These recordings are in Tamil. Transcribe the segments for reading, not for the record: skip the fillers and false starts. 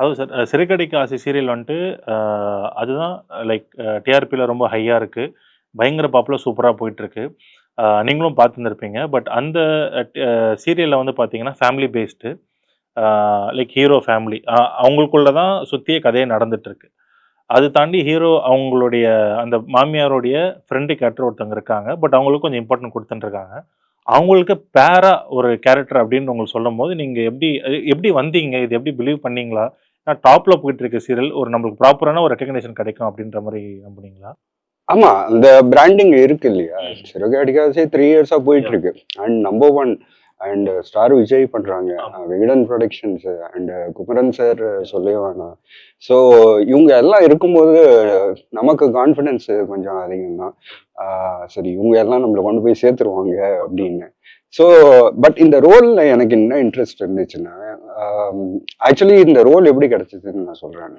அதாவது சார் சிறைக்கடிக்க ஆசை சீரியல் வந்துட்டு அதுதான் லைக் டிஆர்பியில் ரொம்ப ஹையாக இருக்குது. பயங்கர பாப்புலர் சூப்பராக போயிட்டுருக்கு. நீங்களும் பார்த்துருந்துருப்பீங்க. பட் அந்த சீரியலில் வந்து பார்த்தீங்கன்னா family based. Like hero family அவங்களுக்குள்ள தான் சுற்றிய கதையே நடந்துட்டுருக்கு. அது தாண்டி ஹீரோ அவங்களுடைய அந்த மாமியாருடைய ஃப்ரெண்டு கேரக்டர் ஒருத்தவங்க இருக்காங்க. பட் அவங்களுக்கு கொஞ்சம் இம்பார்ட்டன்ட் குடுத்துட்டுருக்காங்க. அவங்களுக்கு பேரா ஒரு கேரக்டர் அப்படின்னு உங்களுக்கு சொல்லும்போது, நீங்க எப்படி வந்தீங்க? இது எப்படி பிலீவ் பண்ணீங்களா? ஏன்னா டாப்ல போயிட்டு இருக்க சீரியல் ஒரு நம்மளுக்கு ப்ராப்பரான ஒரு ரெகக்னிஷன் கிடைக்கும் அப்படின்ற மாரி நம்புனீங்களா? ஆமா. அந்த பிராண்டிங் இருக்கு இல்லையா? சிறகு அடிக்காசே 3 இயர்ஸா போயிட்டு இருக்கு. And number 1 and star Vijay பண்றாங்க. Vikatan productions and Kumaran sir சொல்லவே வேணாம். ஸோ இவங்க எல்லாம் இருக்கும்போது நமக்கு கான்ஃபிடன்ஸ் கொஞ்சம் அதிகம் தான். சரி இவங்க எல்லாம் நம்மளை கொண்டு போய் சேர்த்துருவாங்க அப்படின்னு. ஸோ பட் இந்த ரோல்ல எனக்கு என்ன இன்ட்ரெஸ்ட் இருந்துச்சுன்னா, ஆக்சுவலி இந்த ரோல் எப்படி கிடைச்சதுன்னு நான் சொல்றேன்.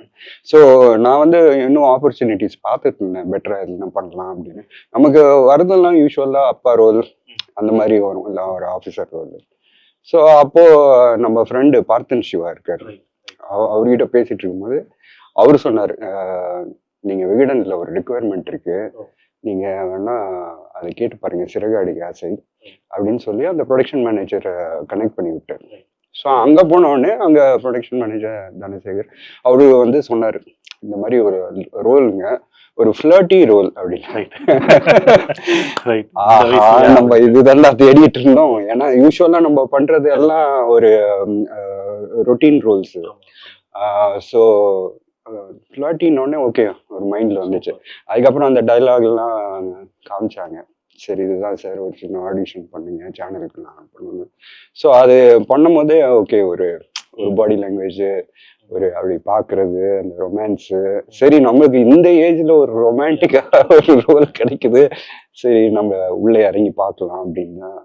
ஸோ நான் வந்து இன்னும் ஆப்பர்ச்சுனிட்டிஸ் பார்த்துட்டு இருந்தேன். பெட்டரா என்ன பண்ணலாம் அப்படின்னு. நமக்கு வரதெல்லாம் யூஸ்வலா அப்பா ரோல் அந்த மாதிரி வரும், இல்லை ஒரு ஆஃபீஸர் ரோல். ஸோ அப்போ நம்ம ஃப்ரெண்டு பார்த்தன் சிவா இருக்காரு. அவர்கிட்ட பேசிட்டு இருக்கும்போது அவரு சொன்னார், நீங்க விகடன்ல ஒரு ரிக்குவயர்மெண்ட் இருக்கு, நீங்க வேணா அதை கேட்டு பாருங்க, சிறகு அடிக்க ஆசை அப்படின்னு சொல்லி அந்த ப்ரொடக்ஷன் மேனேஜரை கனெக்ட் பண்ணி விட்டார். ஸோ அங்கே போன உடனே அங்கே ப்ரொடக்ஷன் மேனேஜர் தனசேகர் அவரு வந்து சொன்னார், இந்த மாதிரி ஒரு ரோலுங்க, ஒரு ஃப்ளர்ட்டி ரோல் அப்படின்னு. நம்ம இதுதான் தேடிட்டு இருந்தோம். ஏன்னா யூஸ்வலா நம்ம பண்றது எல்லாம் ஒரு ரொட்டீன் ரோல்ஸ். ஸோ ஃப்ளர்ட்டின்னொடனே ஓகே ஒரு மைண்ட்ல வந்துச்சு. அதுக்கப்புறம் அந்த டைலாக் எல்லாம் காமிச்சாங்க. சரி இதுதான் சார், ஒரு சின்ன ஆடிஷன் பண்ணுங்க சேனலுக்கு நான் பண்ணணும். ஸோ அது பண்ணும் போதே ஓகே ஒரு பாடி லாங்குவேஜ், ஒரு அப்படி பாக்குறது, அந்த ரொமான்ஸு, சரி நம்மளுக்கு இந்த ஏஜ்ல ஒரு ரொமான்டிக்கா ஒரு ரோல் கிடைக்குது, சரி நம்ம உள்ளே இறங்கி பார்க்கலாம் அப்படின்னு தான்